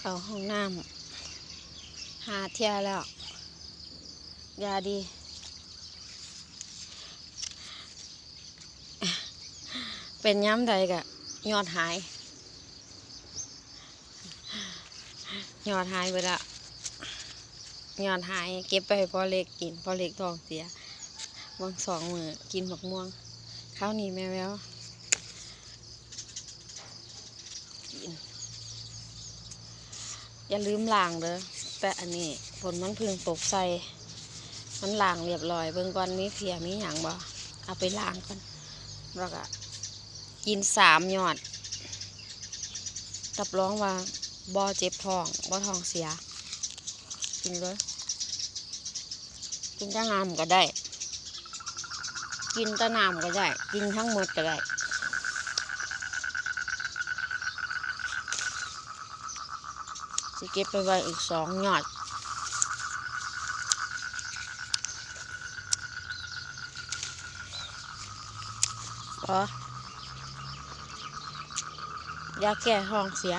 เข้าห้องน้ำหาเที่ยแล้วยาดีเป็นย้ำใดกะยอดหายยอดหายไปละยอดหายเก็บไปพอเล็กกินพอเล็กท้องเสียบาง2 มื้อกินบักม่วงข้าวนี้แม่แววกินอย่าลืมล้างเด้อแต่อันนี้ฝนมันพึ่งตกใส่มันล้างเรียบร้อยเบิ่งก่อนมีเพียมีหยังบ่เอาไปล้างก่อนแล้วก็กิน3 ยอดรับรองว่าบ่เจ็บท้องบ่ท้องเสียกินเลยกินทั้งน้ำก็ได้กินแต่น้ำก็ได้กินทั้งหมดก็ได้สิเก็บไปไว้อีก2 ยอดยาแก้ท้องเสีย